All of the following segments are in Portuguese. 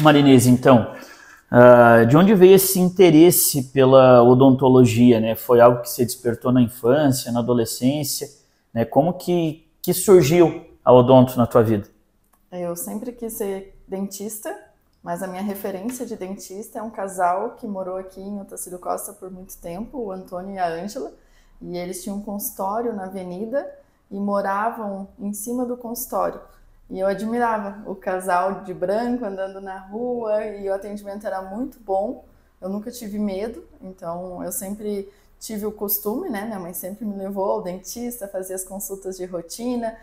Marinês, então, de onde veio esse interesse pela odontologia, né? Foi algo que você despertou na infância, na adolescência, né? Como que surgiu a odonto na tua vida? Eu sempre quis ser dentista, mas a minha referência de dentista é um casal que morou aqui em Otacílio Costa por muito tempo, o Antônio e a Ângela, e eles tinham um consultório na avenida e moravam em cima do consultório. E eu admirava o casal de branco andando na rua e o atendimento era muito bom. Eu nunca tive medo, então eu sempre tive o costume, né? Minha mãe sempre me levou ao dentista, fazia as consultas de rotina,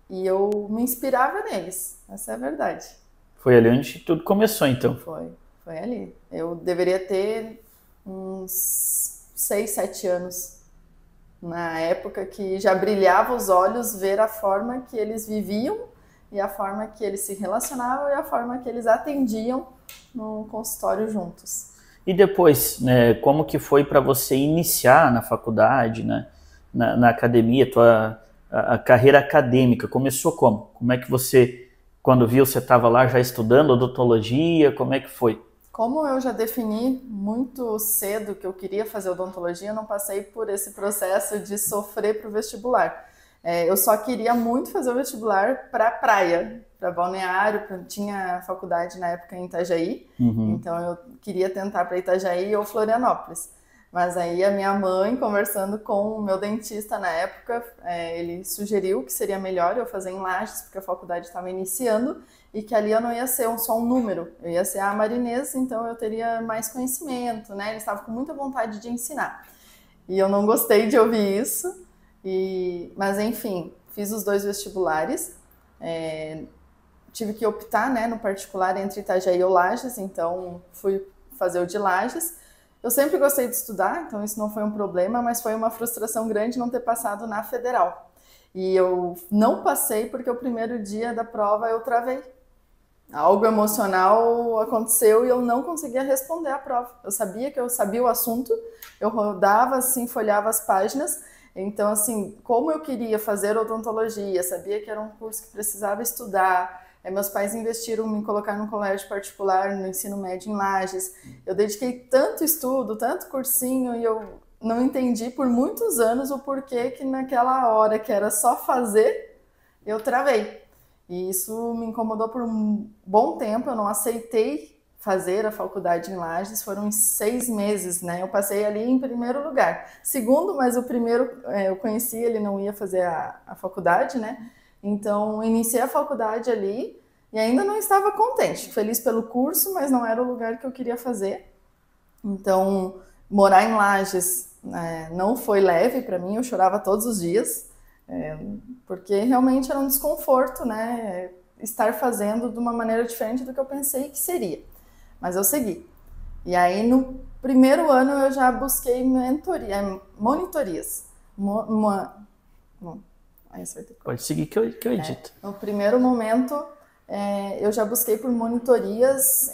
e eu me inspirava neles, essa é a verdade. Foi ali onde tudo começou, então. Foi ali. Eu deveria ter uns 6, 7 anos na época que já brilhava os olhos ver a forma que eles viviam e a forma que eles se relacionavam e a forma que eles atendiam no consultório juntos. E depois, né, como que foi para você iniciar na faculdade, né, na academia, a carreira acadêmica? Começou como? Como é que você, quando viu, você estava lá já estudando odontologia? Como é que foi? Como eu já defini muito cedo que eu queria fazer odontologia, eu não passei por esse processo de sofrer para o vestibular. Eu só queria muito fazer o vestibular para praia, para Balneário, tinha faculdade na época em Itajaí, então eu queria tentar para Itajaí ou Florianópolis. Mas aí a minha mãe, conversando com o meu dentista na época, ele sugeriu que seria melhor eu fazer em Lages, porque a faculdade estava iniciando, e que ali eu não ia ser só um número, eu ia ser a Marinês, então eu teria mais conhecimento, né? Ele estava com muita vontade de ensinar. E eu não gostei de ouvir isso, mas enfim, fiz os 2 vestibulares, tive que optar, né, no particular entre Itajaí ou Lages, então fui fazer o de Lages. Eu sempre gostei de estudar, então isso não foi um problema, mas foi uma frustração grande não ter passado na federal. E eu não passei porque o primeiro dia da prova eu travei. Algo emocional aconteceu e eu não conseguia responder a prova. Eu sabia que eu sabia o assunto, eu rodava assim, folhava as páginas. Então, assim, como eu queria fazer odontologia, sabia que era um curso que precisava estudar, meus pais investiram em me colocar num colégio particular no ensino médio em Lages. Eu dediquei tanto estudo, tanto cursinho, e eu não entendi por muitos anos o porquê que naquela hora que era só fazer, eu travei. E isso me incomodou por um bom tempo, eu não aceitei fazer a faculdade em Lages, foram 6 meses, né? Eu passei ali em primeiro lugar. Segundo, mas o primeiro eu conheci, ele não ia fazer a faculdade, né? Então, iniciei a faculdade ali e ainda não estava contente, feliz pelo curso, mas não era o lugar que eu queria fazer. Então, morar em Lages não foi leve para mim, eu chorava todos os dias, porque realmente era um desconforto, né? Estar fazendo de uma maneira diferente do que eu pensei que seria. Mas eu segui. E aí, no primeiro ano, eu já busquei monitorias. Pode seguir que eu edito. No primeiro momento, eu já busquei por monitorias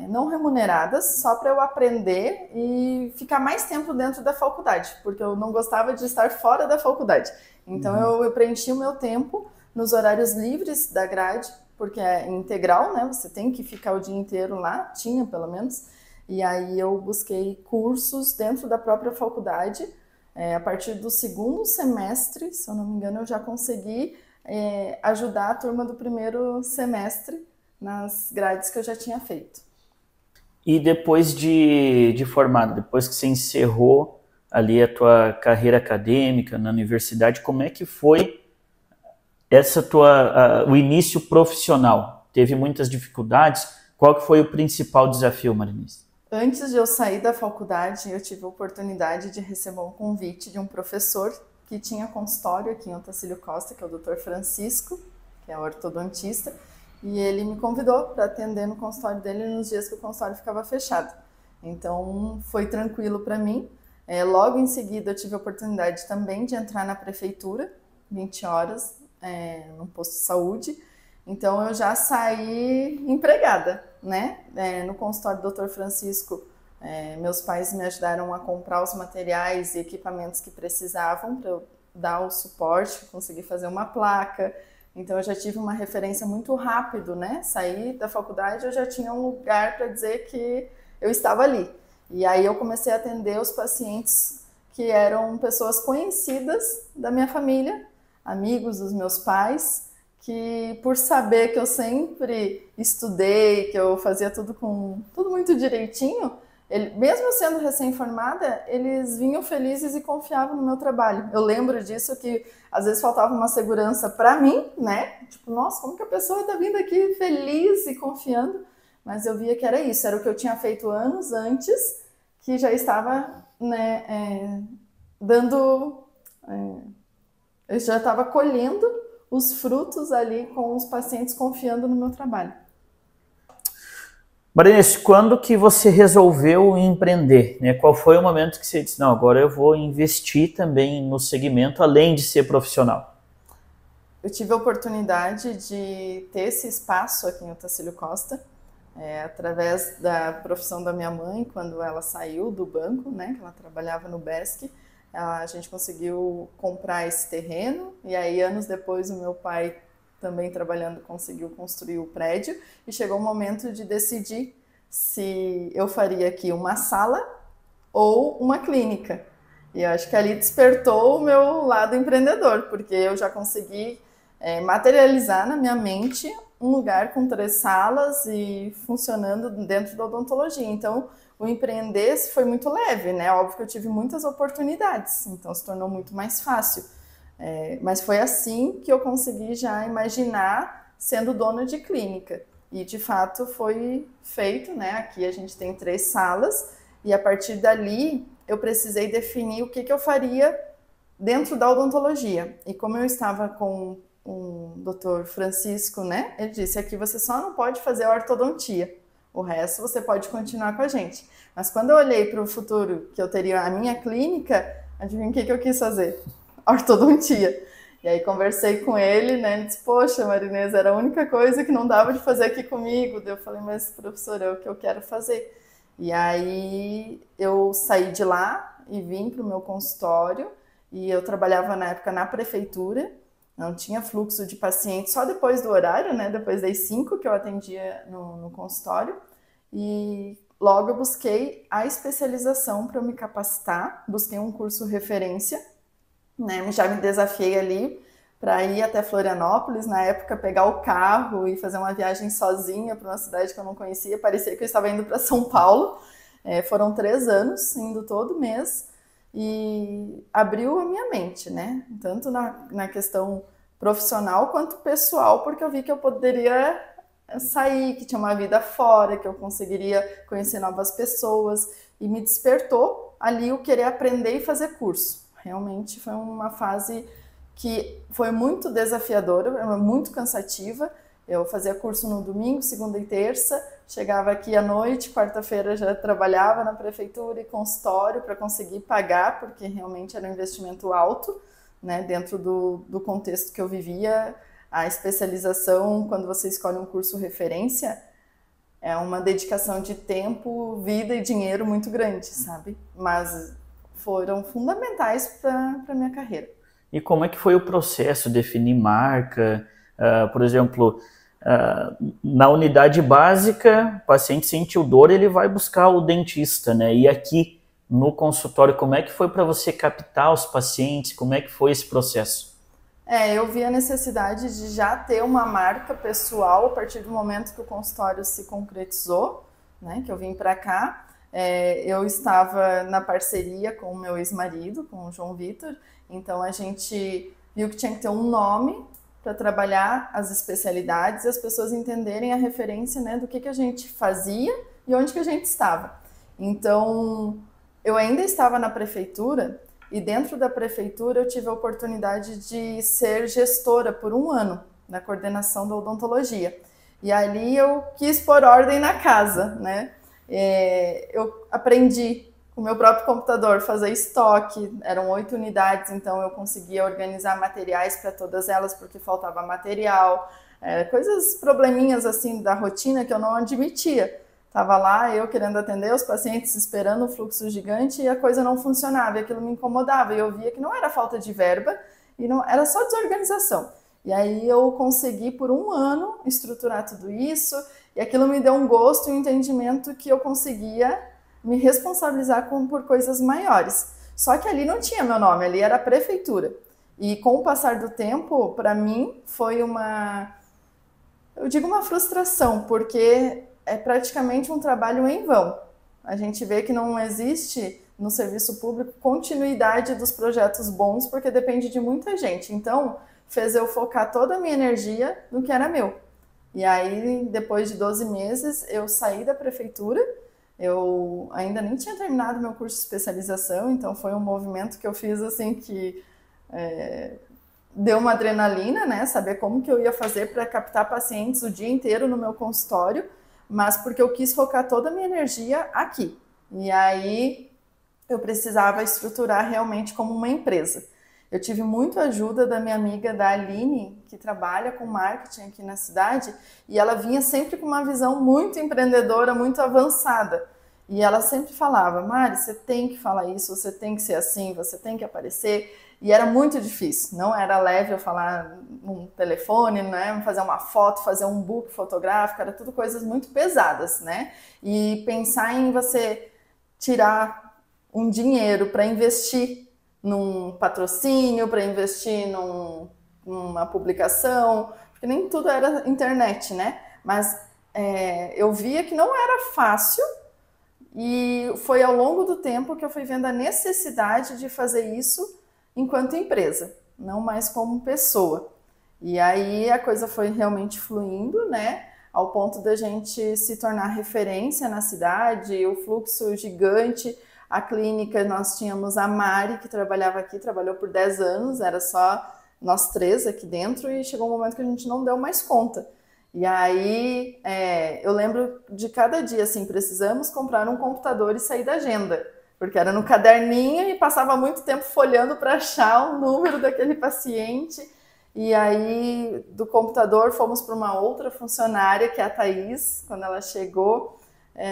não remuneradas, só para eu aprender e ficar mais tempo dentro da faculdade, porque eu não gostava de estar fora da faculdade. Então, eu preenchi o meu tempo nos horários livres da grade, porque é integral, né? Você tem que ficar o dia inteiro lá, tinha pelo menos. E aí eu busquei cursos dentro da própria faculdade. A partir do segundo semestre, se eu não me engano, eu já consegui ajudar a turma do primeiro semestre nas grades que eu já tinha feito. E depois de formado, depois que você encerrou ali a tua carreira acadêmica na universidade, como é que foi o início profissional? Teve muitas dificuldades? Qual que foi o principal desafio, Marinês? Antes de eu sair da faculdade, eu tive a oportunidade de receber um convite de um professor que tinha consultório aqui em Otacílio Costa, que é o Dr. Francisco, que é ortodontista, e ele me convidou para atender no consultório dele nos dias que o consultório ficava fechado. Então, foi tranquilo para mim. Logo em seguida, eu tive a oportunidade também de entrar na prefeitura, 20 horas, no posto de saúde. Então, eu já saí empregada, né? No consultório do Dr. Francisco, meus pais me ajudaram a comprar os materiais e equipamentos que precisavam para eu dar o suporte, conseguir fazer uma placa, Então eu já tive uma referência muito rápido, né? Saí da faculdade, eu já tinha um lugar para dizer que eu estava ali. E aí eu comecei a atender os pacientes que eram pessoas conhecidas da minha família, amigos dos meus pais, que por saber que eu sempre estudei, que eu fazia tudo muito direitinho, mesmo sendo recém-formada, eles vinham felizes e confiavam no meu trabalho. Eu lembro disso, que às vezes faltava uma segurança para mim, né? Tipo, nossa, como que a pessoa está vindo aqui feliz e confiando? Mas eu via que era isso, era o que eu tinha feito anos antes, que já estava, né, eu já estava colhendo os frutos ali com os pacientes confiando no meu trabalho. Marinês, quando que você resolveu empreender? Né? Qual foi o momento que você disse, não, agora eu vou investir também no segmento, além de ser profissional? Eu tive a oportunidade de ter esse espaço aqui em Otacílio Costa, através da profissão da minha mãe, quando ela saiu do banco, né, que ela trabalhava no BESC, a gente conseguiu comprar esse terreno, e aí anos depois o meu pai, também trabalhando, conseguiu construir o prédio, e chegou o momento de decidir se eu faria aqui uma sala ou uma clínica. E eu acho que ali despertou o meu lado empreendedor, porque eu já consegui materializar na minha mente um lugar com 3 salas e funcionando dentro da odontologia. Então, o empreender foi muito leve, né? Óbvio que eu tive muitas oportunidades, então se tornou muito mais fácil. Mas foi assim que eu consegui já imaginar sendo dona de clínica. E, de fato, foi feito, né? Aqui a gente tem 3 salas e, a partir dali, eu precisei definir o que eu faria dentro da odontologia. E como eu estava com o Dr. Francisco, né? Ele disse, aqui você só não pode fazer ortodontia. O resto você pode continuar com a gente. Mas quando eu olhei para o futuro, que eu teria a minha clínica, adivinha o que eu quis fazer? Ortodontia. E aí conversei com ele, né? Ele disse, poxa, Marinês, era a única coisa que não dava de fazer aqui comigo. Eu falei, mas professor, é o que eu quero fazer. E aí eu saí de lá e vim para o meu consultório, e eu trabalhava na época na prefeitura, não tinha fluxo de pacientes, só depois do horário, né? Depois das 5 que eu atendia no consultório. E logo eu busquei a especialização para eu me capacitar, busquei um curso referência, né? Já me desafiei ali para ir até Florianópolis, na época pegar o carro e fazer uma viagem sozinha para uma cidade que eu não conhecia, parecia que eu estava indo para São Paulo. Foram 3 anos, indo todo mês, e abriu a minha mente, né? Tanto na questão profissional quanto pessoal, porque eu vi que eu poderia sair, que tinha uma vida fora, que eu conseguiria conhecer novas pessoas, e me despertou ali o querer aprender e fazer curso. Realmente foi uma fase que foi muito desafiadora, muito cansativa. Eu fazia curso no domingo, segunda e terça, chegava aqui à noite, quarta-feira já trabalhava na prefeitura e consultório para conseguir pagar, porque realmente era um investimento alto, né, dentro do contexto que eu vivia. A especialização, quando você escolhe um curso referência, é uma dedicação de tempo, vida e dinheiro muito grande, sabe? Mas foram fundamentais para a minha carreira. E como é que foi o processo, definir marca? Por exemplo, na unidade básica, o paciente sentiu dor, ele vai buscar o dentista, né? E aqui no consultório, como é que foi para você captar os pacientes? Como é que foi esse processo? Eu vi a necessidade de já ter uma marca pessoal a partir do momento que o consultório se concretizou, né? Que eu vim para cá. Eu estava na parceria com o meu ex-marido, com o João Vitor, então a gente viu que tinha que ter um nome para trabalhar as especialidades e as pessoas entenderem a referência, né, do que a gente fazia e onde que a gente estava. Então, eu ainda estava na prefeitura, e dentro da prefeitura eu tive a oportunidade de ser gestora por 1 ano na coordenação da odontologia. E ali eu quis pôr ordem na casa, né? Eu aprendi com o meu próprio computador fazer estoque, eram 8 unidades, então eu conseguia organizar materiais para todas elas porque faltava material, coisas, probleminhas assim da rotina que eu não admitia. Estava lá eu querendo atender os pacientes, esperando o fluxo gigante, e a coisa não funcionava, e aquilo me incomodava, e eu via que não era falta de verba, e não era só desorganização. E aí eu consegui por um ano estruturar tudo isso, e aquilo me deu um gosto e um entendimento que eu conseguia me responsabilizar por coisas maiores. Só que ali não tinha meu nome, ali era a prefeitura. E com o passar do tempo, para mim, foi eu digo uma frustração, porque é praticamente um trabalho em vão. A gente vê que não existe no serviço público continuidade dos projetos bons, porque depende de muita gente. Então, fez eu focar toda a minha energia no que era meu. E aí, depois de 12 meses, eu saí da prefeitura. Eu ainda nem tinha terminado meu curso de especialização, então foi um movimento que eu fiz assim que deu uma adrenalina, né? Saber como que eu ia fazer para captar pacientes o dia inteiro no meu consultório, mas porque eu quis focar toda a minha energia aqui. E aí eu precisava estruturar realmente como uma empresa. Eu tive muito ajuda da minha amiga, da Aline, que trabalha com marketing aqui na cidade, e ela vinha sempre com uma visão muito empreendedora, muito avançada. E ela sempre falava, Mari, você tem que falar isso, você tem que ser assim, você tem que aparecer. E era muito difícil, não era leve eu falar num telefone, né, fazer uma foto, fazer um book fotográfico, era tudo coisas muito pesadas, né? E pensar em você tirar um dinheiro para investir num patrocínio, para investir numa publicação, porque nem tudo era internet, né? Mas eu via que não era fácil e foi ao longo do tempo que eu fui vendo a necessidade de fazer isso enquanto empresa, não mais como pessoa. E aí a coisa foi realmente fluindo, né? Ao ponto da gente se tornar referência na cidade, o fluxo gigante. A clínica, nós tínhamos a Mari, que trabalhava aqui, trabalhou por 10 anos, era só nós três aqui dentro, e chegou um momento que a gente não deu mais conta. E aí, eu lembro de cada dia, assim, precisamos comprar um computador e sair da agenda, porque era no caderninho e passava muito tempo folhando para achar o número daquele paciente. E aí, do computador, fomos para uma outra funcionária, que é a Thaís. Quando ela chegou,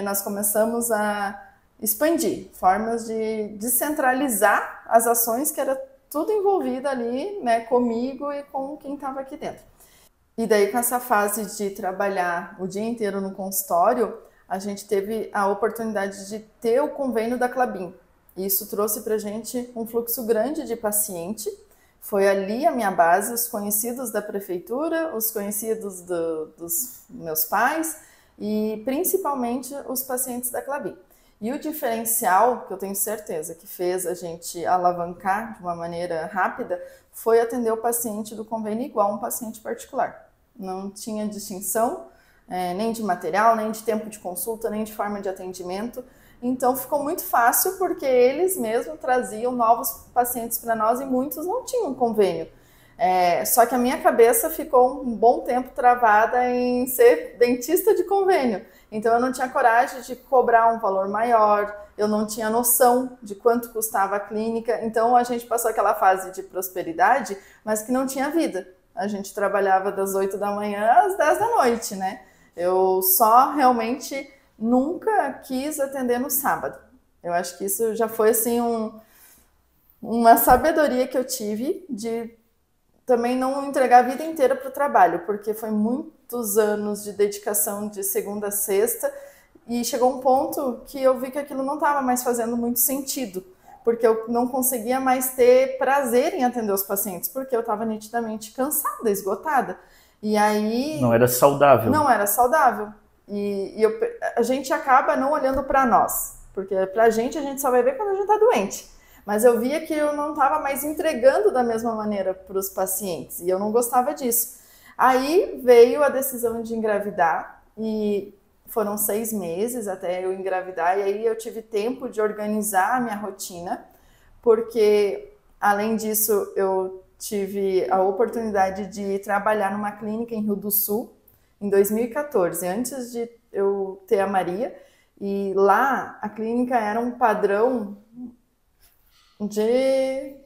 nós começamos a expandir formas de descentralizar as ações, que era tudo envolvido ali, né, comigo e com quem estava aqui dentro. E daí, com essa fase de trabalhar o dia inteiro no consultório, a gente teve a oportunidade de ter o convênio da Klabin. Isso trouxe para a gente um fluxo grande de paciente. Foi ali a minha base, os conhecidos da prefeitura, os conhecidos dos meus pais e principalmente os pacientes da Klabin. E o diferencial, que eu tenho certeza que fez a gente alavancar de uma maneira rápida, foi atender o paciente do convênio igual a um paciente particular. Não tinha distinção, nem de material, nem de tempo de consulta, nem de forma de atendimento. Então ficou muito fácil porque eles mesmos traziam novos pacientes para nós e muitos não tinham convênio. Só que a minha cabeça ficou um bom tempo travada em ser dentista de convênio. Então eu não tinha coragem de cobrar um valor maior, eu não tinha noção de quanto custava a clínica. Então a gente passou aquela fase de prosperidade, mas que não tinha vida. A gente trabalhava das 8 da manhã às 10 da noite, né? Eu só realmente nunca quis atender no sábado. Eu acho que isso já foi assim uma sabedoria que eu tive de também não entregar a vida inteira para o trabalho, porque foi muitos anos de dedicação de segunda a sexta e chegou um ponto que eu vi que aquilo não estava mais fazendo muito sentido, porque eu não conseguia mais ter prazer em atender os pacientes, porque eu estava nitidamente cansada, esgotada. E aí... Não era saudável. Não era saudável. A gente acaba não olhando para nós, porque para a gente só vai ver quando a gente está doente. Mas eu via que eu não estava mais entregando da mesma maneira para os pacientes, e eu não gostava disso. Aí veio a decisão de engravidar, e foram 6 meses até eu engravidar, e aí eu tive tempo de organizar a minha rotina, porque, além disso, eu tive a oportunidade de trabalhar numa clínica em Rio do Sul, em 2014, antes de eu ter a Maria, e lá a clínica era um padrão de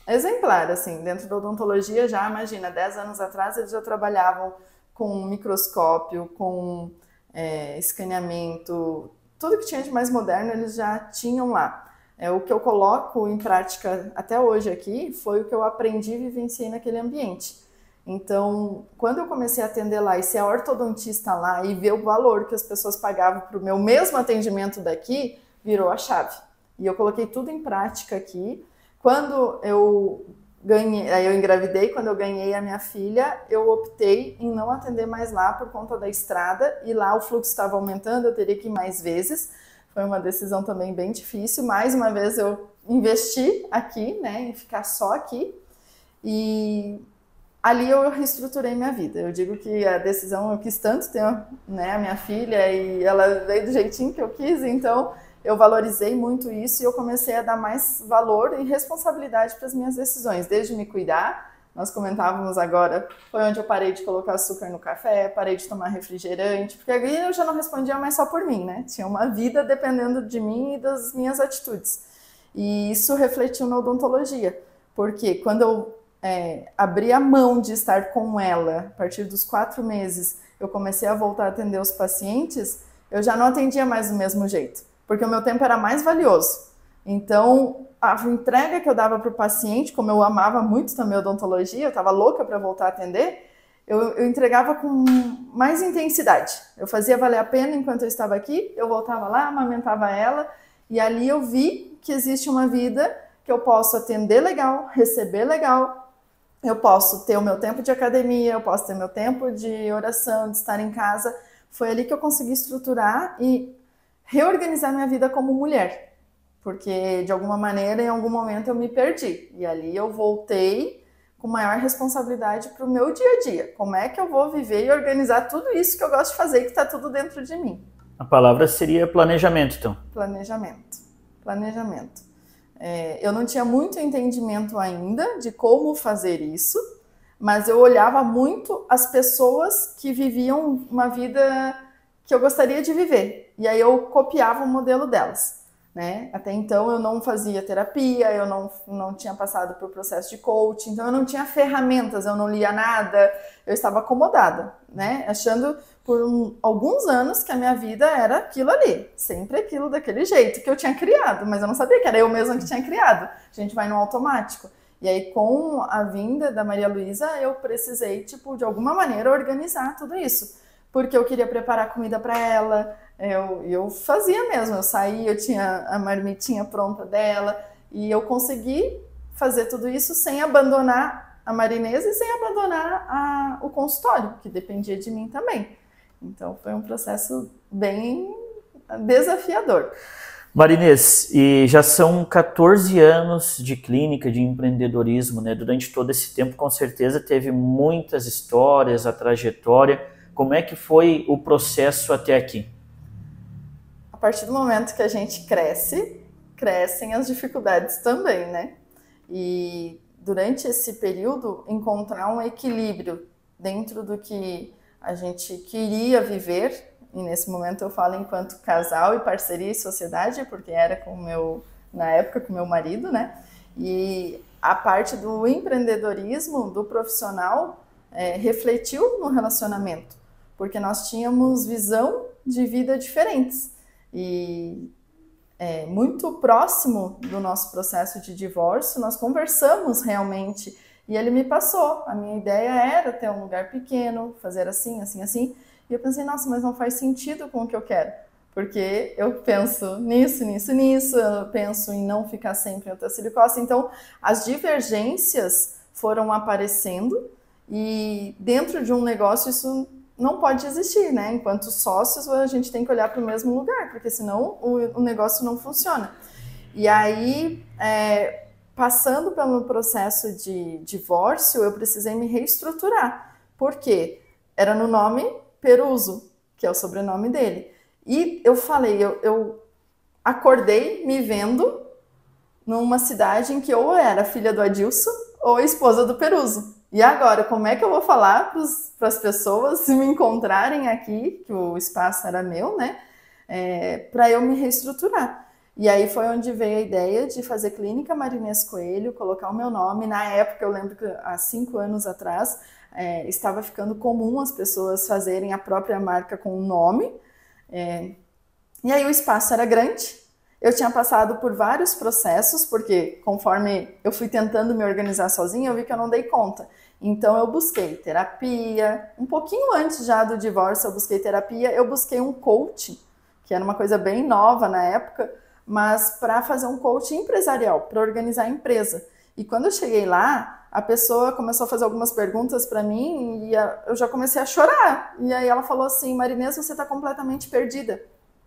exemplar, assim, dentro da odontologia já, imagina, 10 anos atrás eles já trabalhavam com microscópio, com escaneamento, tudo que tinha de mais moderno eles já tinham lá. O que eu coloco em prática até hoje aqui foi o que eu aprendi e vivenciei naquele ambiente. Então, quando eu comecei a atender lá e ser a ortodontista lá e ver o valor que as pessoas pagavam para o meu mesmo atendimento daqui, virou a chave. E eu coloquei tudo em prática aqui. Quando eu ganhei, aí eu engravidei, quando eu ganhei a minha filha, eu optei em não atender mais lá por conta da estrada, e lá o fluxo estava aumentando, eu teria que ir mais vezes. Foi uma decisão também bem difícil. Mais uma vez eu investi aqui, né, em ficar só aqui. E ali eu reestruturei minha vida. Eu digo que a decisão, eu quis tanto ter, né, a minha filha, e ela veio do jeitinho que eu quis, então eu valorizei muito isso e eu comecei a dar mais valor e responsabilidade para as minhas decisões, desde me cuidar. Nós comentávamos agora, foi onde eu parei de colocar açúcar no café, parei de tomar refrigerante, porque aí eu já não respondia mais só por mim, né? Tinha uma vida dependendo de mim e das minhas atitudes. E isso refletiu na odontologia, porque quando eu abri a mão de estar com ela, a partir dos 4 meses, eu comecei a voltar a atender os pacientes, eu já não atendia mais do mesmo jeito, porque o meu tempo era mais valioso. Então, a entrega que eu dava para o paciente, como eu amava muito também a odontologia, eu estava louca para voltar a atender, eu entregava com mais intensidade. Eu fazia valer a pena enquanto eu estava aqui, eu voltava lá, amamentava ela, e ali eu vi que existe uma vida que eu posso atender legal, receber legal, eu posso ter o meu tempo de academia, eu posso ter meu tempo de oração, de estar em casa. Foi ali que eu consegui estruturar e reorganizar minha vida como mulher, porque de alguma maneira, em algum momento eu me perdi, e ali eu voltei com maior responsabilidade para o meu dia a dia. Como é que eu vou viver e organizar tudo isso que eu gosto de fazer, que está tudo dentro de mim? A palavra seria planejamento, então. Planejamento. Eu não tinha muito entendimento ainda de como fazer isso, mas eu olhava muito as pessoas que viviam uma vida que eu gostaria de viver, e aí eu copiava o modelo delas, né? Até então eu não fazia terapia, eu não tinha passado por processo de coaching, então eu não tinha ferramentas, eu não lia nada, eu estava acomodada, né? Achando por alguns anos que a minha vida era aquilo ali, sempre aquilo daquele jeito que eu tinha criado, mas eu não sabia que era eu mesma que tinha criado. A gente vai no automático. E aí, com a vinda da Maria Luísa, eu precisei, de alguma maneira, organizar tudo isso. Porque eu queria preparar comida para ela, eu fazia mesmo, eu saía, eu tinha a marmitinha pronta dela, e eu consegui fazer tudo isso sem abandonar a Marinesa e sem abandonar o consultório, que dependia de mim também. Então, foi um processo bem desafiador. Marinês, e já são 14 anos de clínica, de empreendedorismo, né? Durante todo esse tempo, com certeza, teve muitas histórias, a trajetória. Como é que foi o processo até aqui? A partir do momento que a gente cresce, crescem as dificuldades também, né? E durante esse período, encontrar um equilíbrio dentro do que a gente queria viver, e nesse momento eu falo enquanto casal e parceria e sociedade, porque era na época com meu marido, né? E a parte do empreendedorismo, do profissional, refletiu no relacionamento, porque nós tínhamos visão de vida diferentes. E muito próximo do nosso processo de divórcio, nós conversamos realmente, e ele me passou. A minha ideia era ter um lugar pequeno, fazer assim, assim, assim. E eu pensei, nossa, mas não faz sentido com o que eu quero. Porque eu penso nisso, nisso, nisso, eu penso em não ficar sempre em Otacílio-Costa. Então, as divergências foram aparecendo, e dentro de um negócio isso não pode existir, né? Enquanto sócios, a gente tem que olhar para o mesmo lugar, porque senão o negócio não funciona. E aí, passando pelo processo de divórcio, eu precisei me reestruturar. Por quê? Era no nome Peruso, que é o sobrenome dele. E eu falei, eu acordei me vendo numa cidade em que ou eu era filha do Adilson ou esposa do Peruso. E agora, como é que eu vou falar para as pessoas se me encontrarem aqui, que o espaço era meu, né? Para eu me reestruturar. E aí foi onde veio a ideia de fazer Clínica Marinês Coelho, colocar o meu nome. Na época, eu lembro que há 5 anos atrás, estava ficando comum as pessoas fazerem a própria marca com o nome. E aí o espaço era grande. Eu tinha passado por vários processos, porque conforme eu fui tentando me organizar sozinha, eu vi que eu não dei conta. Então eu busquei terapia, um pouquinho antes já do divórcio eu busquei terapia, eu busquei um coaching, que era uma coisa bem nova na época, mas para fazer um coaching empresarial, para organizar a empresa. E quando eu cheguei lá, a pessoa começou a fazer algumas perguntas para mim e eu já comecei a chorar. E aí ela falou assim, Marinês, você está completamente perdida,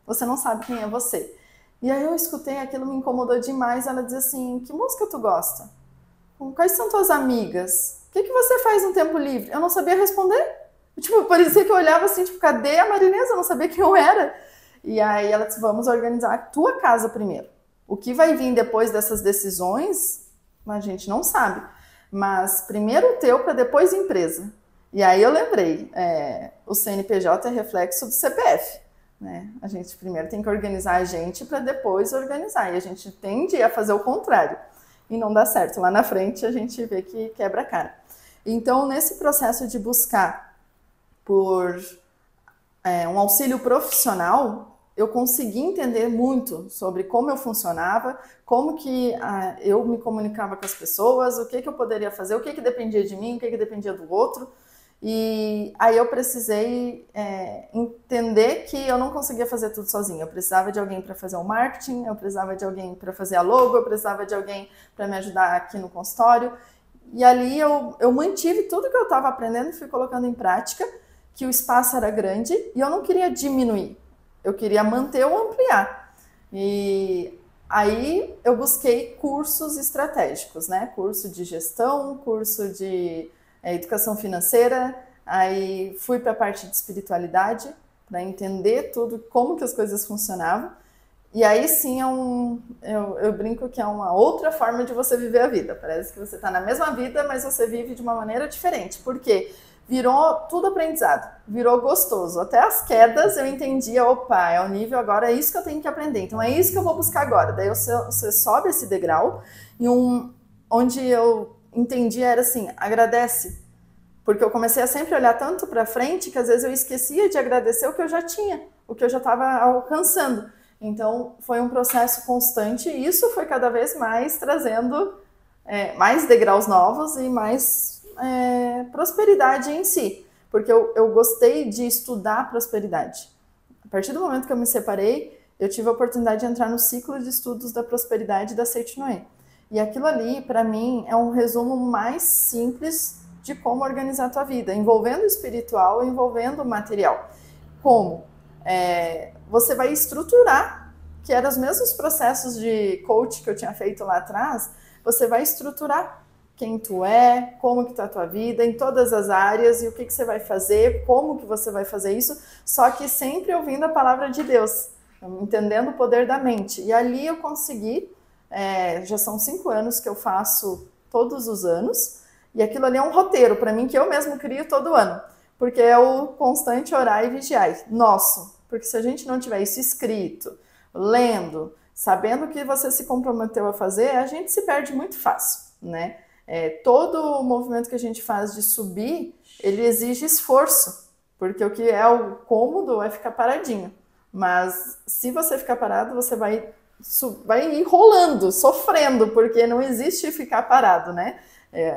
você não sabe quem é você. E aí eu escutei, aquilo me incomodou demais, ela dizia assim, que música tu gosta? Quais são tuas amigas? O que você faz no tempo livre? Eu não sabia responder. Tipo, parecia que eu olhava assim, tipo, cadê a Marinês? Eu não sabia quem eu era. E aí ela disse, vamos organizar a tua casa primeiro. O que vai vir depois dessas decisões, a gente não sabe. Mas primeiro o teu, para depois a empresa. E aí eu lembrei, o CNPJ é reflexo do CPF. Né? A gente primeiro tem que organizar a gente para depois organizar. E a gente tende a fazer o contrário. E não dá certo. Lá na frente a gente vê que quebra a cara. Então, nesse processo de buscar por um auxílio profissional, eu consegui entender muito sobre como eu funcionava, como que eu me comunicava com as pessoas, o que eu poderia fazer, o que dependia de mim, o que dependia do outro. E aí eu precisei entender que eu não conseguia fazer tudo sozinha. Eu precisava de alguém para fazer o marketing, eu precisava de alguém para fazer a logo, eu precisava de alguém para me ajudar aqui no consultório. E ali eu mantive tudo que eu estava aprendendo e fui colocando em prática, que o espaço era grande e eu não queria diminuir, eu queria manter ou ampliar. E aí eu busquei cursos estratégicos, né? Curso de gestão, curso de educação financeira, aí fui para a parte de espiritualidade, para entender tudo, como que as coisas funcionavam. E aí sim eu brinco que é uma outra forma de você viver a vida. Parece que você está na mesma vida, mas você vive de uma maneira diferente. Por quê? Virou tudo aprendizado, virou gostoso. Até as quedas eu entendia, opa, é o nível agora, é isso que eu tenho que aprender. Então é isso que eu vou buscar agora. Daí você sobe esse degrau e onde eu entendi era assim, agradece. Porque eu comecei a sempre olhar tanto para frente que às vezes eu esquecia de agradecer o que eu já tinha, o que eu já estava alcançando. Então, foi um processo constante e isso foi cada vez mais trazendo mais degraus novos e mais prosperidade em si. Porque eu gostei de estudar prosperidade. A partir do momento que eu me separei, eu tive a oportunidade de entrar no ciclo de estudos da prosperidade da Seite Noé. E aquilo ali, para mim, é um resumo mais simples de como organizar a tua vida, envolvendo o espiritual e envolvendo o material. Como? Você vai estruturar, que eram os mesmos processos de coach que eu tinha feito lá atrás, você vai estruturar quem tu é, como que está a tua vida, em todas as áreas, e o que você vai fazer, como que você vai fazer isso, só que sempre ouvindo a palavra de Deus, entendendo o poder da mente. E ali eu consegui, já são 5 anos que eu faço todos os anos, e aquilo ali é um roteiro para mim que eu mesmo crio todo ano, porque é o constante orar e vigiar, nosso. Porque se a gente não tiver isso escrito, lendo, sabendo o que você se comprometeu a fazer, a gente se perde muito fácil, né? Todo o movimento que a gente faz de subir, ele exige esforço, porque o que é o cômodo é ficar paradinho. Mas se você ficar parado, você vai ir rolando, sofrendo, porque não existe ficar parado, né?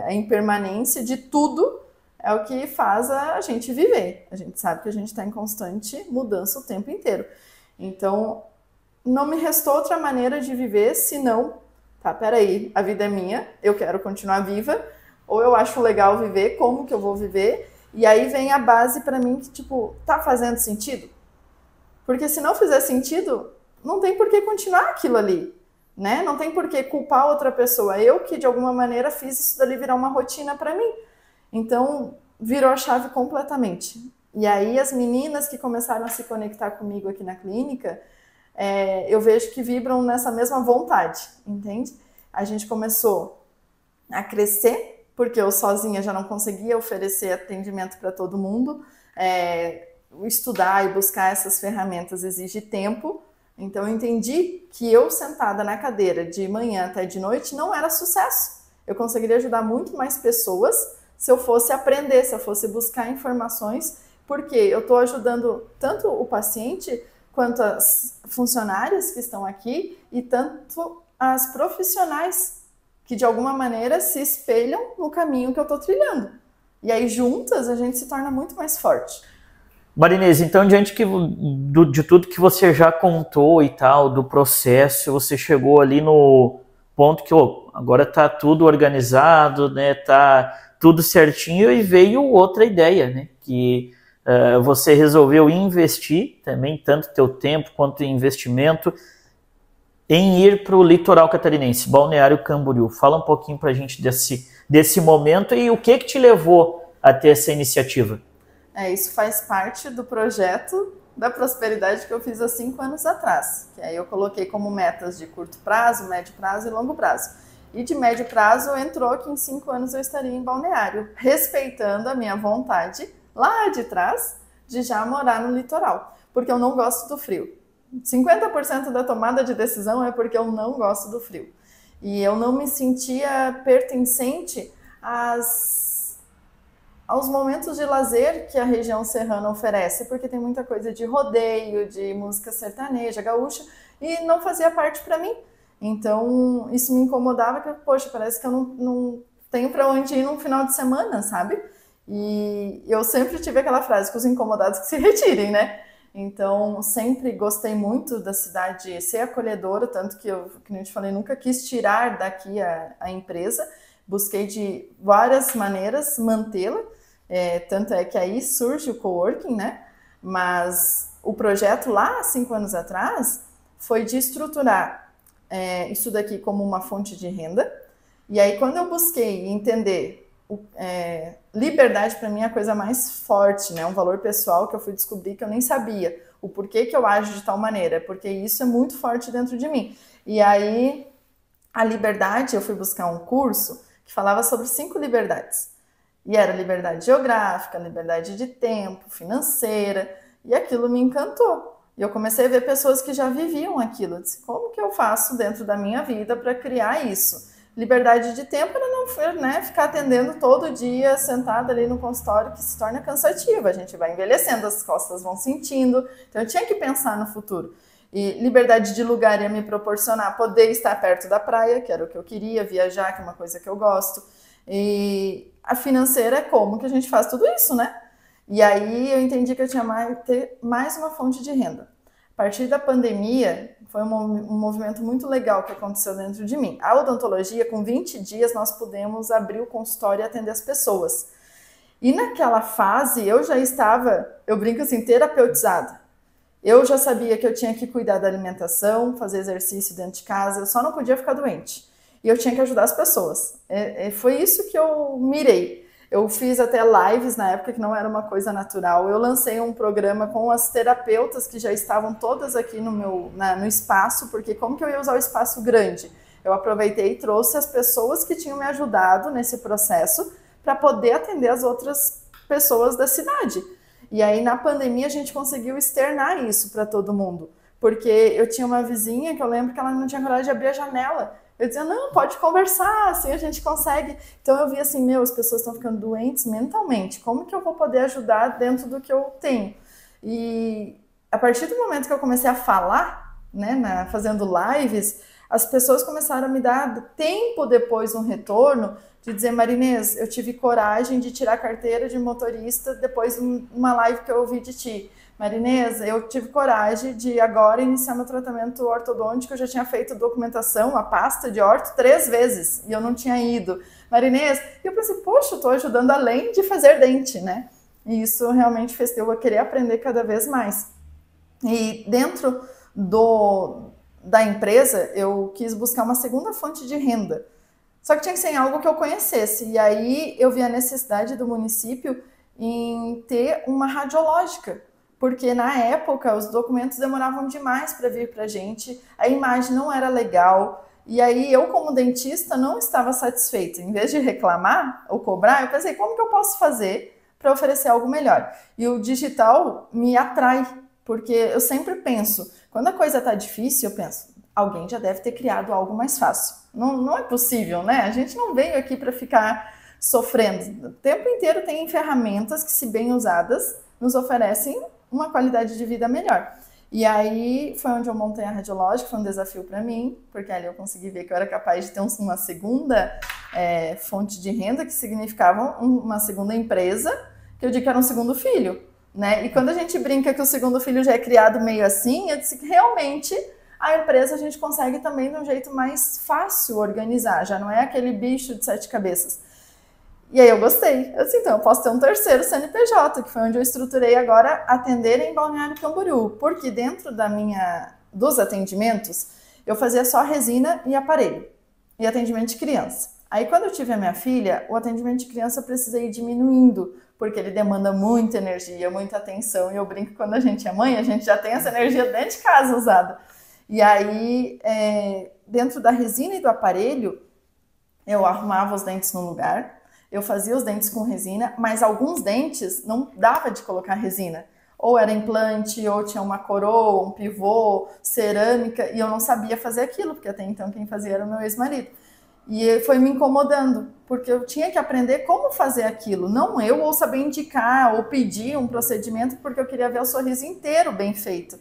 A impermanência de tudo é o que faz a gente viver. A gente sabe que a gente está em constante mudança o tempo inteiro. Então, não me restou outra maneira de viver senão, peraí, a vida é minha, eu quero continuar viva, ou eu acho legal viver, como que eu vou viver? E aí vem a base para mim que, tá fazendo sentido? Porque se não fizer sentido, não tem por que continuar aquilo ali, né? Não tem por que culpar outra pessoa. Eu que, de alguma maneira, fiz isso dali virar uma rotina para mim. Então, virou a chave completamente. E aí, as meninas que começaram a se conectar comigo aqui na clínica, eu vejo que vibram nessa mesma vontade, entende? A gente começou a crescer, porque eu sozinha já não conseguia oferecer atendimento para todo mundo. Estudar e buscar essas ferramentas exige tempo. Então, eu entendi que eu sentada na cadeira de manhã até de noite não era sucesso. Eu conseguiria ajudar muito mais pessoas se eu fosse aprender, se eu fosse buscar informações, porque eu estou ajudando tanto o paciente quanto as funcionárias que estão aqui e tanto as profissionais que de alguma maneira se espelham no caminho que eu estou trilhando. E aí, juntas, a gente se torna muito mais forte. Marinês, então, diante de tudo que você já contou e tal, do processo, você chegou ali no ponto que agora está tudo organizado, né? Tá tudo certinho, e veio outra ideia, né? Que você resolveu investir também, tanto teu tempo quanto investimento, em ir para o litoral catarinense, Balneário Camboriú. Fala um pouquinho para a gente desse momento e o que te levou a ter essa iniciativa. Isso faz parte do projeto da prosperidade que eu fiz há 5 anos atrás. Que aí eu coloquei como metas de curto prazo, médio prazo e longo prazo. E de médio prazo entrou que em 5 anos eu estaria em Balneário, respeitando a minha vontade lá de trás de já morar no litoral, porque eu não gosto do frio. 50% da tomada de decisão é porque eu não gosto do frio. E eu não me sentia pertencente aos momentos de lazer que a região serrana oferece, porque tem muita coisa de rodeio, de música sertaneja, gaúcha, e não fazia parte para mim. Então, isso me incomodava, que, poxa, parece que eu não tenho para onde ir num final de semana, sabe? E eu sempre tive aquela frase, que os incomodados que se retirem, né? Então, sempre gostei muito da cidade ser acolhedora, tanto que eu, como eu te falei, nunca quis tirar daqui a empresa, busquei de várias maneiras mantê-la. Tanto é que aí surge o coworking, né? Mas o projeto lá, 5 anos atrás, foi de estruturar isso daqui como uma fonte de renda. E aí, quando eu busquei entender liberdade, para mim é a coisa mais forte, né? Um valor pessoal que eu fui descobrir que eu nem sabia. O porquê que eu ajo de tal maneira, porque isso é muito forte dentro de mim. E aí, a liberdade, eu fui buscar um curso que falava sobre 5 liberdades. E era liberdade geográfica, liberdade de tempo, financeira, e aquilo me encantou. E eu comecei a ver pessoas que já viviam aquilo. Eu disse, como que eu faço dentro da minha vida para criar isso? Liberdade de tempo era não ficar atendendo todo dia, sentada ali no consultório, que se torna cansativo. A gente vai envelhecendo, as costas vão sentindo. Então eu tinha que pensar no futuro. E liberdade de lugar ia me proporcionar poder estar perto da praia, que era o que eu queria, viajar, que é uma coisa que eu gosto. E a financeira é como que a gente faz tudo isso, né? E aí eu entendi que eu tinha ter mais uma fonte de renda. A partir da pandemia, foi um movimento muito legal que aconteceu dentro de mim. A odontologia, com 20 dias, nós pudemos abrir o consultório e atender as pessoas. E naquela fase, eu já estava, eu brinco assim, terapeutizada. Eu já sabia que eu tinha que cuidar da alimentação, fazer exercício dentro de casa, eu só não podia ficar doente. E eu tinha que ajudar as pessoas. Foi isso que eu mirei. Eu fiz até lives na época, que não era uma coisa natural. Eu lancei um programa com as terapeutas que já estavam todas aqui no espaço, porque como que eu ia usar o espaço grande? Eu aproveitei e trouxe as pessoas que tinham me ajudado nesse processo para poder atender as outras pessoas da cidade. E aí, na pandemia, a gente conseguiu externar isso para todo mundo. Porque eu tinha uma vizinha que eu lembro que ela não tinha coragem de abrir a janela. Eu dizia, não, pode conversar, assim a gente consegue. Então eu vi assim, as pessoas estão ficando doentes mentalmente, como que eu vou poder ajudar dentro do que eu tenho? E a partir do momento que eu comecei a falar, né, fazendo lives, as pessoas começaram a me dar tempo depois um retorno de dizer, Marinês, eu tive coragem de tirar a carteira de motorista depois de uma live que eu ouvi de ti. Marinês, eu tive coragem de agora iniciar meu tratamento ortodôntico, eu já tinha feito documentação, a pasta de orto 3 vezes, e eu não tinha ido. Marinês, e eu pensei, poxa, eu estou ajudando além de fazer dente, né? E isso realmente fez eu querer aprender cada vez mais. E dentro da empresa, eu quis buscar uma segunda fonte de renda. Só que tinha que ser algo que eu conhecesse, e aí eu vi a necessidade do município em ter uma radiológica, porque na época os documentos demoravam demais para vir para a gente, a imagem não era legal, e aí eu como dentista não estava satisfeita. Em vez de reclamar ou cobrar, eu pensei, como que eu posso fazer para oferecer algo melhor? E o digital me atrai, porque eu sempre penso, quando a coisa está difícil, eu penso, alguém já deve ter criado algo mais fácil. Não é possível, né? A gente não veio aqui para ficar sofrendo. O tempo inteiro tem ferramentas que, se bem usadas, nos oferecem uma qualidade de vida melhor. E aí foi onde eu montei a radiológica, foi um desafio para mim, porque ali eu consegui ver que eu era capaz de ter uma segunda fonte de renda, que significava uma segunda empresa, que eu digo que era um segundo filho, né? E quando a gente brinca que o segundo filho já é criado meio assim, eu disse que realmente a empresa a gente consegue também de um jeito mais fácil organizar, já não é aquele bicho de 7 cabeças. E aí eu gostei. Eu disse, então eu posso ter um terceiro CNPJ, que foi onde eu estruturei agora atender em Balneário Camboriú, porque dentro dos atendimentos eu fazia só resina e aparelho, e atendimento de criança. Aí quando eu tive a minha filha, o atendimento de criança eu precisei ir diminuindo, porque ele demanda muita energia, muita atenção, e eu brinco que quando a gente é mãe, a gente já tem essa energia dentro de casa usada. E aí, dentro da resina e do aparelho, eu arrumava os dentes no lugar, eu fazia os dentes com resina, mas alguns dentes não dava de colocar resina. Ou era implante, ou tinha uma coroa, um pivô, cerâmica, e eu não sabia fazer aquilo, porque até então quem fazia era o meu ex-marido. E foi me incomodando, porque eu tinha que aprender como fazer aquilo, não eu ou saber indicar ou pedir um procedimento, porque eu queria ver o sorriso inteiro bem feito.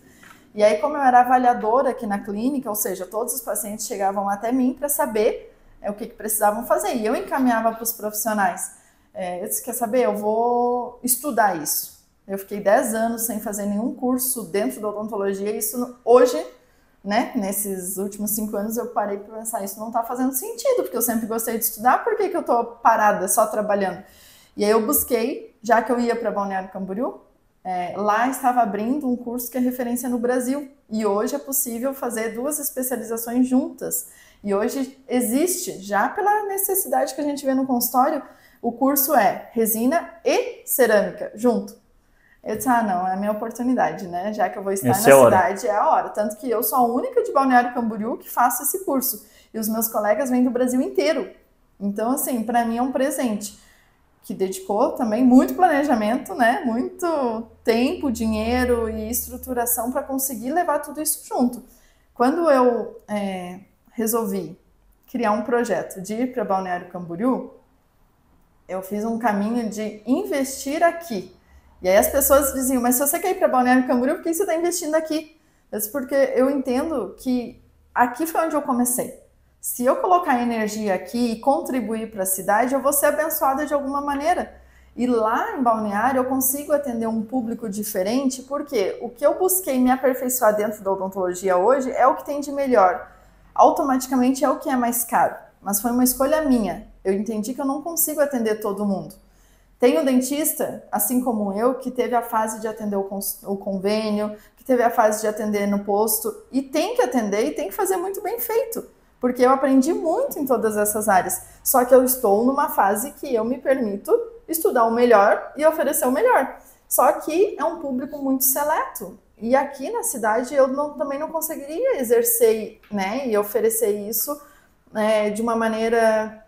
E aí, como eu era avaliadora aqui na clínica, ou seja, todos os pacientes chegavam até mim para saber o que precisavam fazer, e eu encaminhava para os profissionais. Eu disse, quer saber, eu vou estudar isso. Eu fiquei 10 anos sem fazer nenhum curso dentro da odontologia, e isso hoje, né, nesses últimos 5 anos, eu parei para pensar, isso não está fazendo sentido, porque eu sempre gostei de estudar, por que eu estou parada, só trabalhando? E aí eu busquei, já que eu ia para Balneário Camboriú, lá estava abrindo um curso que é referência no Brasil, e hoje é possível fazer 2 especializações juntas. E hoje existe, já pela necessidade que a gente vê no consultório, o curso é resina e cerâmica junto. Eu disse, não, é a minha oportunidade, né? Já que eu vou estar na cidade, é a hora. Tanto que eu sou a única de Balneário Camboriú que faço esse curso. E os meus colegas vêm do Brasil inteiro. Então, assim, para mim é um presente. Que dedicou também muito planejamento, né? Muito tempo, dinheiro e estruturação para conseguir levar tudo isso junto. Quando eu resolvi criar um projeto de ir para Balneário Camboriú, eu fiz um caminho de investir aqui. E aí as pessoas diziam, mas se você quer ir para Balneário Camboriú, por que você está investindo aqui? Eu disse, porque eu entendo que aqui foi onde eu comecei. Se eu colocar energia aqui e contribuir para a cidade, eu vou ser abençoada de alguma maneira. E lá em Balneário eu consigo atender um público diferente, porque o que eu busquei me aperfeiçoar dentro da odontologia hoje é o que tem de melhor. Automaticamente é o que é mais caro, mas foi uma escolha minha. Eu entendi que eu não consigo atender todo mundo. Tem um dentista, assim como eu, que teve a fase de atender o convênio, que teve a fase de atender no posto, e tem que atender e tem que fazer muito bem feito, porque eu aprendi muito em todas essas áreas. Só que eu estou numa fase que eu me permito estudar o melhor e oferecer o melhor. Só que é um público muito seleto. E aqui na cidade eu também não conseguiria exercer, né, e oferecer isso de uma maneira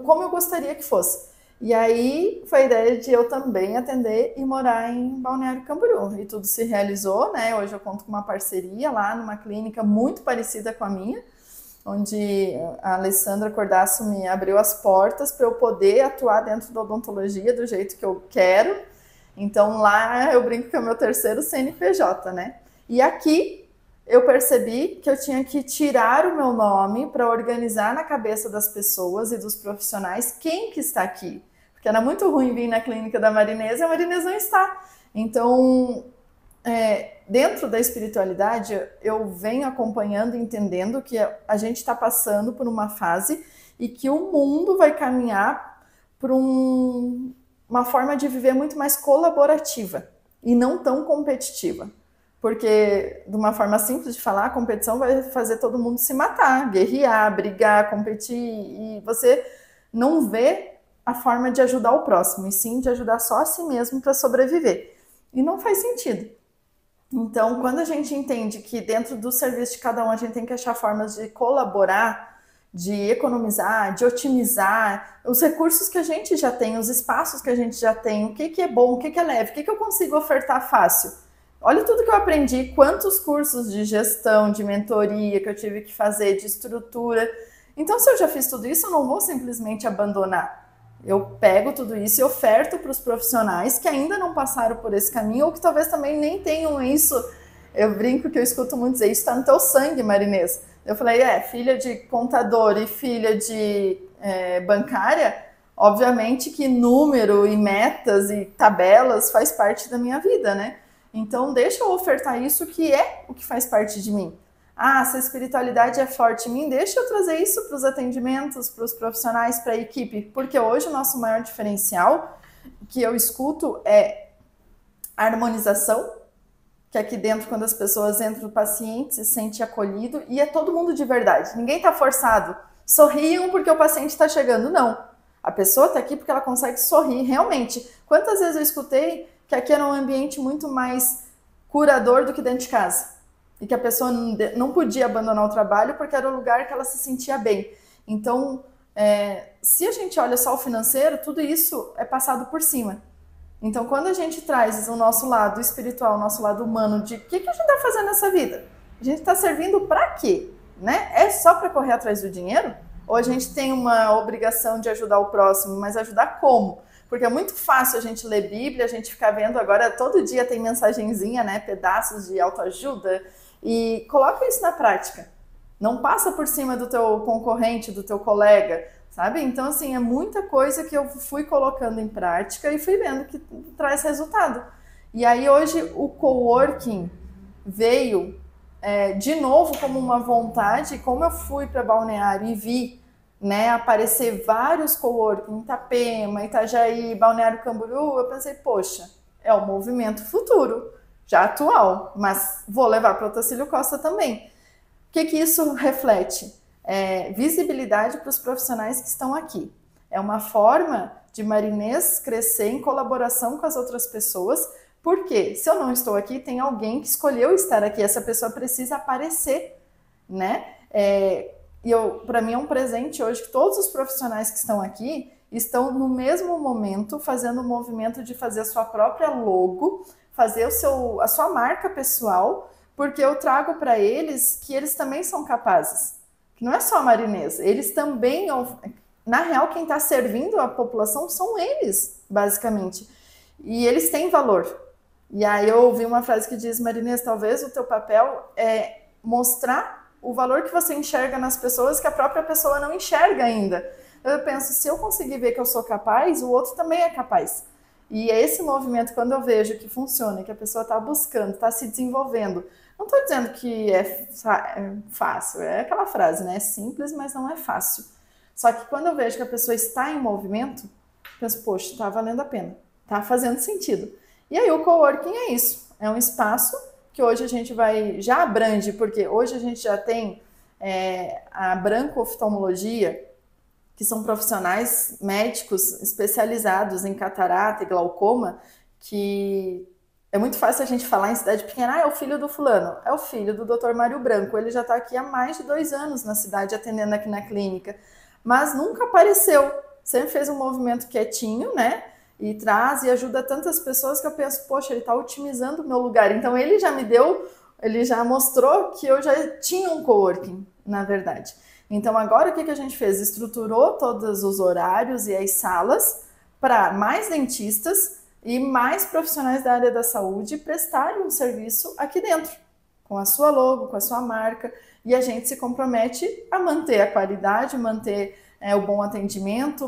como eu gostaria que fosse. E aí foi a ideia de eu também atender e morar em Balneário Camboriú. E tudo se realizou, né? Hoje eu conto com uma parceria lá numa clínica muito parecida com a minha, onde a Alessandra Cordasso me abriu as portas para eu poder atuar dentro da odontologia do jeito que eu quero. Então lá eu brinco que é o meu terceiro CNPJ, né? E aqui eu percebi que eu tinha que tirar o meu nome para organizar na cabeça das pessoas e dos profissionais quem que está aqui. Porque era muito ruim vir na clínica da Marinês e a Marinês não está. Então, dentro da espiritualidade, eu venho acompanhando e entendendo que a gente está passando por uma fase e que o mundo vai caminhar para uma forma de viver muito mais colaborativa e não tão competitiva. Porque, de uma forma simples de falar, a competição vai fazer todo mundo se matar, guerrear, brigar, competir, e você não vê a forma de ajudar o próximo, e sim de ajudar só a si mesmo para sobreviver. E não faz sentido. Então, quando a gente entende que dentro do serviço de cada um a gente tem que achar formas de colaborar, de economizar, de otimizar os recursos que a gente já tem, os espaços que a gente já tem, o que é bom, o que é leve, o que eu consigo ofertar fácil. Olha tudo que eu aprendi, quantos cursos de gestão, de mentoria que eu tive que fazer, de estrutura. Então, se eu já fiz tudo isso, eu não vou simplesmente abandonar. Eu pego tudo isso e oferto para os profissionais que ainda não passaram por esse caminho ou que talvez também nem tenham isso. Eu brinco que eu escuto muito dizer, isso está no teu sangue, Marinês. Eu falei, filha de contador e filha de bancária, obviamente que número e metas e tabelas faz parte da minha vida, né? Então, deixa eu ofertar isso que é o que faz parte de mim. Ah, se a espiritualidade é forte em mim, deixa eu trazer isso para os atendimentos, para os profissionais, para a equipe, porque hoje o nosso maior diferencial que eu escuto é a harmonização, que aqui dentro, quando as pessoas entram, o paciente se sente acolhido e é todo mundo de verdade, ninguém está forçado. Sorriam porque o paciente está chegando, não. A pessoa está aqui porque ela consegue sorrir, realmente. Quantas vezes eu escutei que aqui era um ambiente muito mais curador do que dentro de casa? E que a pessoa não podia abandonar o trabalho porque era o lugar que ela se sentia bem. Então, se a gente olha só o financeiro, tudo isso é passado por cima. Então, quando a gente traz o nosso lado espiritual, o nosso lado humano, de o que a gente está fazendo nessa vida? A gente está servindo para quê? Né? É só para correr atrás do dinheiro? Ou a gente tem uma obrigação de ajudar o próximo, mas ajudar como? Porque é muito fácil a gente ler Bíblia, a gente ficar vendo agora, todo dia tem mensagenzinha, né? Pedaços de autoajuda, e coloca isso na prática. Não passa por cima do teu concorrente, do teu colega, sabe? Então, assim, é muita coisa que eu fui colocando em prática e fui vendo que traz resultado. E aí, hoje, o coworking veio de novo como uma vontade. Como eu fui para Balneário e vi, né, aparecer vários coworking em Itapema, Itajaí, Balneário Camboriú, eu pensei, poxa, é o movimento futuro, já atual, mas vou levar para o Otacílio Costa também. O que isso reflete? Visibilidade para os profissionais que estão aqui. É uma forma de Marinês crescer em colaboração com as outras pessoas, porque se eu não estou aqui, tem alguém que escolheu estar aqui, essa pessoa precisa aparecer, né? Para mim é um presente hoje que todos os profissionais que estão aqui estão no mesmo momento fazendo o movimento de fazer a sua própria logo, fazer a sua marca pessoal, porque eu trago para eles que eles também são capazes. Que não é só a Marinês, eles também, na real, quem está servindo a população são eles, basicamente. E eles têm valor. E aí eu ouvi uma frase que diz, Marinês, talvez o teu papel é mostrar o valor que você enxerga nas pessoas que a própria pessoa não enxerga ainda. Eu penso, se eu conseguir ver que eu sou capaz, o outro também é capaz. E é esse movimento, quando eu vejo que funciona, que a pessoa está buscando, está se desenvolvendo. Não estou dizendo que é fácil, é aquela frase, né? É simples, mas não é fácil. Só que quando eu vejo que a pessoa está em movimento, eu penso, poxa, está valendo a pena, está fazendo sentido. E aí o coworking é isso, é um espaço que hoje a gente já abrange, porque hoje a gente já tem a branco-oftalmologia, que são profissionais médicos especializados em catarata e glaucoma, que é muito fácil a gente falar em cidade pequena, é o filho do fulano, é o filho do Dr. Mário Branco, ele já está aqui há mais de 2 anos na cidade, atendendo aqui na clínica, mas nunca apareceu, sempre fez um movimento quietinho, né, e traz e ajuda tantas pessoas que eu penso, poxa, ele está otimizando o meu lugar, então ele já mostrou que eu já tinha um coworking, na verdade. Então agora o que a gente fez? Estruturou todos os horários e as salas para mais dentistas e mais profissionais da área da saúde prestarem um serviço aqui dentro, com a sua logo, com a sua marca, e a gente se compromete a manter a qualidade, manter o bom atendimento,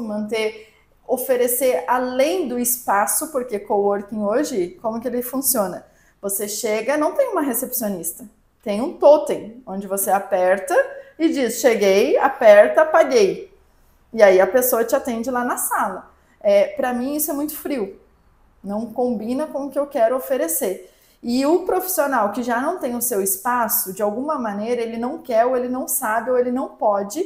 oferecer além do espaço, porque coworking hoje, como que ele funciona? Você chega, não tem uma recepcionista, tem um totem, onde você aperta e diz, cheguei, aperta, paguei. E aí a pessoa te atende lá na sala. Para mim isso é muito frio, não combina com o que eu quero oferecer. E o profissional que já não tem o seu espaço, de alguma maneira, ele não quer, ou ele não sabe, ou ele não pode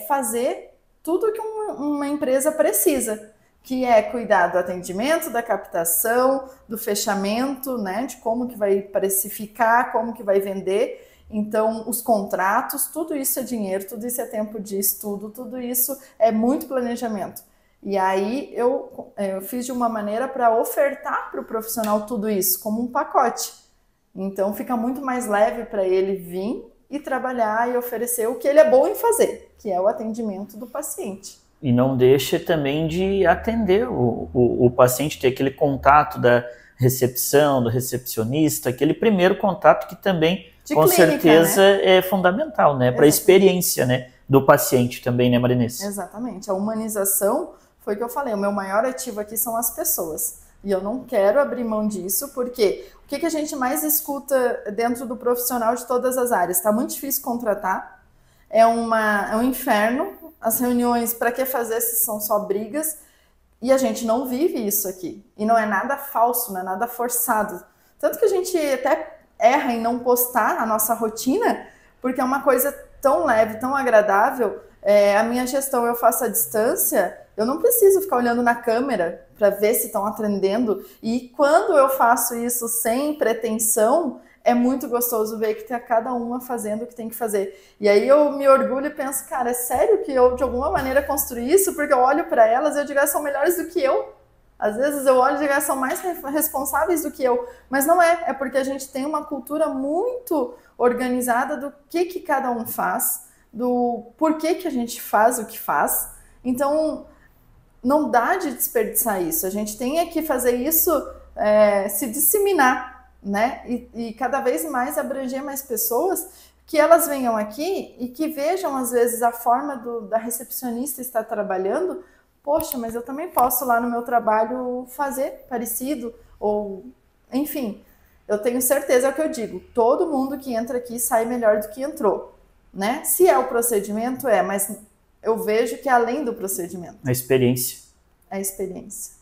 fazer tudo que uma empresa precisa, que é cuidar do atendimento, da captação, do fechamento, né, de como que vai precificar, como que vai vender. Então, os contratos, tudo isso é dinheiro, tudo isso é tempo de estudo, tudo isso é muito planejamento. E aí eu fiz de uma maneira para ofertar para o profissional tudo isso como um pacote. Então, fica muito mais leve para ele vir e trabalhar e oferecer o que ele é bom em fazer, que é o atendimento do paciente. E não deixa também de atender o paciente, ter aquele contato da recepção, do recepcionista, aquele primeiro contato que também de com clínica, certeza né? é fundamental, né? Para a experiência, né, do paciente também, né, Marinês? Exatamente. A humanização foi o que eu falei, o meu maior ativo aqui são as pessoas. E eu não quero abrir mão disso, porque o que a gente mais escuta dentro do profissional de todas as áreas? Está muito difícil contratar, é um inferno, as reuniões, para que fazer se são só brigas, e a gente não vive isso aqui. E não é nada falso, não é nada forçado. Tanto que a gente até erra em não postar a nossa rotina, porque é uma coisa tão leve, tão agradável. A minha gestão eu faço à distância, eu não preciso ficar olhando na câmera para ver se estão atendendo. E quando eu faço isso sem pretensão, é muito gostoso ver que tem cada uma fazendo o que tem que fazer. E aí eu me orgulho e penso, cara, é sério que eu de alguma maneira construí isso? Porque eu olho para elas e eu digo, elas são melhores do que eu. Às vezes eu olho e digo, elas são mais responsáveis do que eu. Mas não é, é porque a gente tem uma cultura muito organizada do que cada um faz, do porquê que a gente faz o que faz. Então, não dá de desperdiçar isso. A gente tem que fazer isso se disseminar, né? E cada vez mais abranger mais pessoas, que elas venham aqui e que vejam, às vezes, a forma da recepcionista estar trabalhando. Poxa, mas eu também posso lá no meu trabalho fazer parecido, ou enfim, eu tenho certeza, é o que eu digo, todo mundo que entra aqui sai melhor do que entrou, né? Se é o procedimento, mas eu vejo que é além do procedimento. A experiência. É a experiência.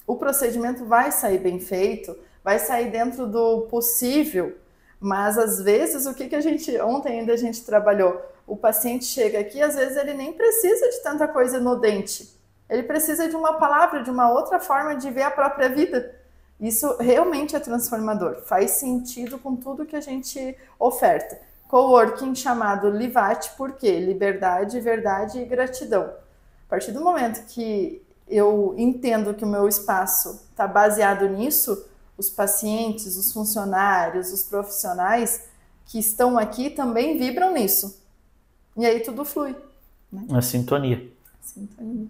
O procedimento vai sair bem feito, vai sair dentro do possível, mas às vezes o que a gente, ontem ainda a gente trabalhou, o paciente chega aqui, às vezes ele nem precisa de tanta coisa no dente, ele precisa de uma palavra, de uma outra forma de ver a própria vida. Isso realmente é transformador, faz sentido com tudo que a gente oferta. Coworking chamado Livate, por quê? Liberdade, verdade e gratidão. A partir do momento que eu entendo que o meu espaço está baseado nisso, os pacientes, os funcionários, os profissionais que estão aqui também vibram nisso. E aí tudo flui. Né? A sintonia. Sintonia.